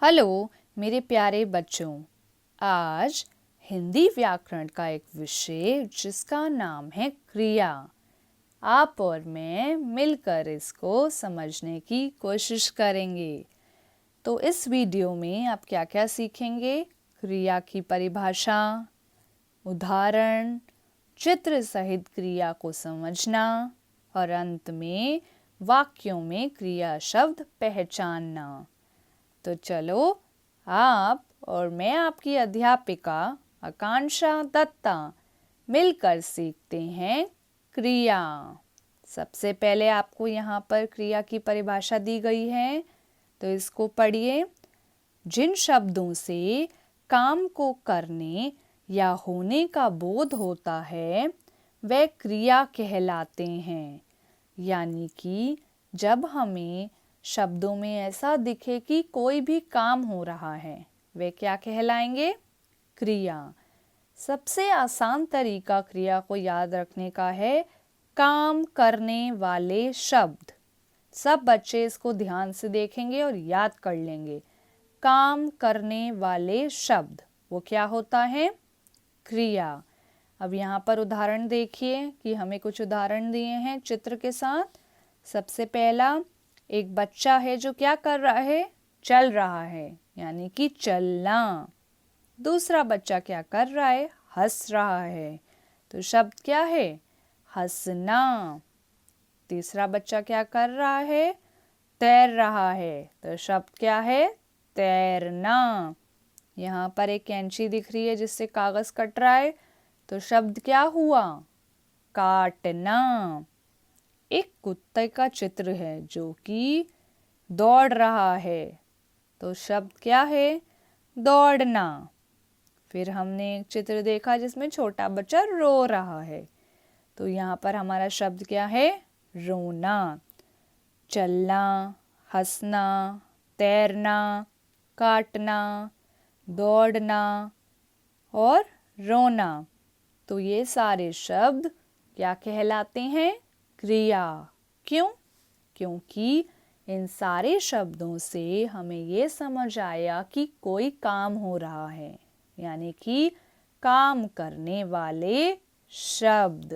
Hello मेरे प्यारे बच्चों, आज हिंदी व्याकरण का एक विषय जिसका नाम है क्रिया। आप और मैं मिलकर इसको समझने की कोशिश करेंगे। तो इस वीडियो में आप क्या क्या सीखेंगे? क्रिया की परिभाषा, उदाहरण, चित्र सहित क्रिया को समझना और अंत में वाक्यों में क्रिया शब्द पहचानना। तो चलो आप और मैं आपकी अध्यापिका आकांक्षा दत्ता मिलकर सीखते हैं क्रिया। सबसे पहले आपको यहाँ पर क्रिया की परिभाषा दी गई है, तो इसको पढ़िए। जिन शब्दों से काम को करने या होने का बोध होता है वे क्रिया कहलाते हैं। यानी कि जब हमें शब्दों में ऐसा दिखे कि कोई भी काम हो रहा है, वे क्या कहलाएंगे? क्रिया। सबसे आसान तरीका क्रिया को याद रखने का है काम करने वाले शब्द। सब बच्चे इसको ध्यान से देखेंगे और याद कर लेंगे। काम करने वाले शब्द वो क्या होता है? क्रिया। अब यहाँ पर उदाहरण देखिए कि हमें कुछ उदाहरण दिए हैं चित्र के साथ। सबसे पहला, एक बच्चा है जो क्या कर रहा है? चल रहा है, यानी कि चलना। दूसरा बच्चा क्या कर रहा है? हंस रहा है, तो शब्द क्या है? हंसना। तीसरा बच्चा क्या कर रहा है? तैर रहा है, तो शब्द क्या है? तैरना। यहाँ पर एक कैंची दिख रही है जिससे कागज कट रहा है, तो शब्द क्या हुआ? काटना। एक कुत्ते का चित्र है जो कि दौड़ रहा है, तो शब्द क्या है? दौड़ना। फिर हमने एक चित्र देखा जिसमें छोटा बच्चा रो रहा है, तो यहाँ पर हमारा शब्द क्या है? रोना। चलना, हंसना, तैरना, काटना, दौड़ना और रोना, तो ये सारे शब्द क्या कहलाते हैं? क्रिया। क्यों? क्योंकि इन सारे शब्दों से हमें ये समझ आया कि कोई काम हो रहा है, यानी कि काम करने वाले शब्द।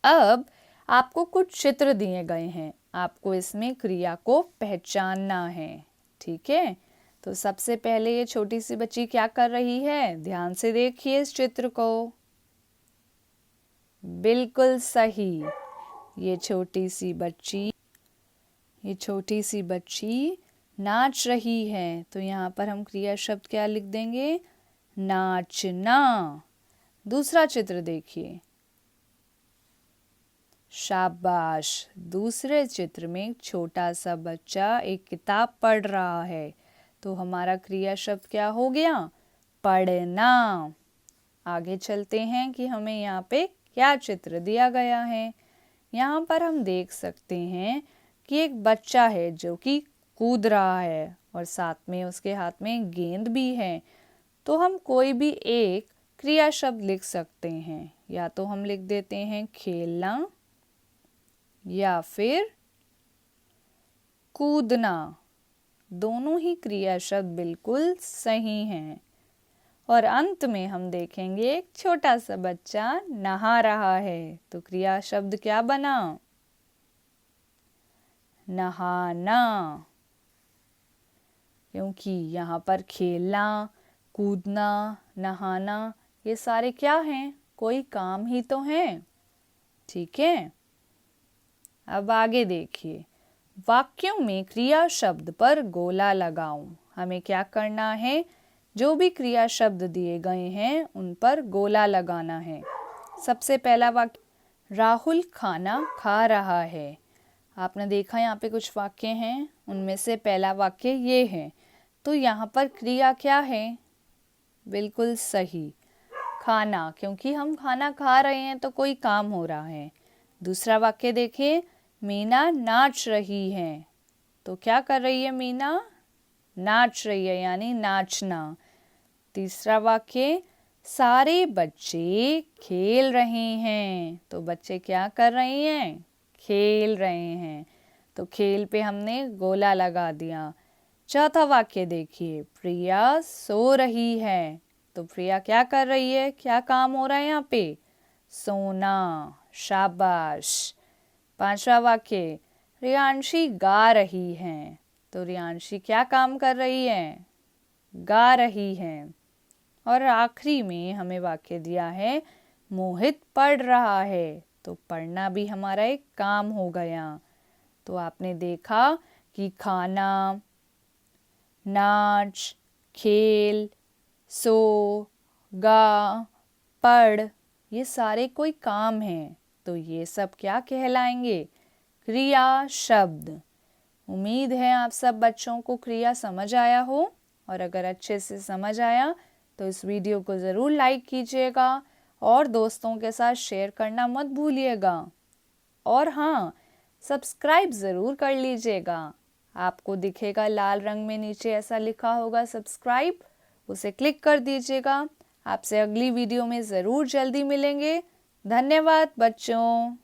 अब आपको कुछ चित्र दिए गए हैं, आपको इसमें क्रिया को पहचानना है, ठीक है? तो सबसे पहले ये छोटी सी बच्ची क्या कर रही है? ध्यान से देखिए इस चित्र को। बिल्कुल सही। ये छोटी सी बच्ची नाच रही है, तो यहाँ पर हम क्रिया शब्द क्या लिख देंगे? नाचना। दूसरा चित्र देखिए। शाबाश। दूसरे चित्र में छोटा सा बच्चा एक किताब पढ़ रहा है, तो हमारा क्रिया शब्द क्या हो गया? पढ़ना। आगे चलते हैं कि हमें यहाँ पे क्या चित्र दिया गया है। यहाँ पर हम देख सकते हैं कि एक बच्चा है जो कि कूद रहा है और साथ में उसके हाथ में गेंद भी है। तो हम कोई भी एक क्रिया शब्द लिख सकते हैं, या तो हम लिख देते हैं खेलना या फिर कूदना। दोनों ही क्रिया शब्द बिल्कुल सही हैं। और अंत में हम देखेंगे एक छोटा सा बच्चा नहा रहा है, तो क्रिया शब्द क्या बना? नहाना। क्योंकि यहाँ पर खेलना, कूदना, नहाना ये सारे क्या हैं? कोई काम ही तो हैं, ठीक है? अब आगे देखिए। वाक्यों में क्रिया शब्द पर गोला लगाऊं। हमें क्या करना है? जो भी क्रिया शब्द दिए गए हैं उन पर गोला लगाना है। सबसे पहला वाक्य, राहुल खाना खा रहा है। आपने देखा यहाँ पे कुछ वाक्य हैं, उनमें से पहला वाक्य ये है, तो यहाँ पर क्रिया क्या है? बिल्कुल सही, खाना, क्योंकि हम खाना खा रहे हैं तो कोई काम हो रहा है। दूसरा वाक्य देखिए, मीना नाच रही है, तो क्या कर रही है मीना? नाच रही है, यानी नाचना। तीसरा वाक्य, सारे बच्चे खेल रहे हैं, तो बच्चे क्या कर रहे हैं? खेल रहे हैं, तो खेल पे हमने गोला लगा दिया। चौथा वाक्य देखिए, प्रिया सो रही है। तो प्रिया क्या कर रही है, क्या काम हो रहा है यहाँ पे? सोना, शाबाश। पांचवा वाक्य, रियांशी गा रही है। तो रियांशी क्या काम कर रही है? गा रही है। और आखिरी में हमें वाक्य दिया है, मोहित पढ़ रहा है। तो पढ़ना भी हमारा एक काम हो गया। तो आपने देखा कि खाना, नाच, खेल, सो, गा, पढ़, ये सारे कोई काम हैं। तो ये सब क्या कहलाएंगे? क्रिया शब्द। उम्मीद है आप सब बच्चों को क्रिया समझ आया हो, और अगर अच्छे से समझ आया तो इस वीडियो को ज़रूर लाइक कीजिएगा और दोस्तों के साथ शेयर करना मत भूलिएगा। और हाँ, सब्सक्राइब ज़रूर कर लीजिएगा। आपको दिखेगा लाल रंग में नीचे ऐसा लिखा होगा सब्सक्राइब, उसे क्लिक कर दीजिएगा। आपसे अगली वीडियो में ज़रूर जल्दी मिलेंगे। धन्यवाद बच्चों।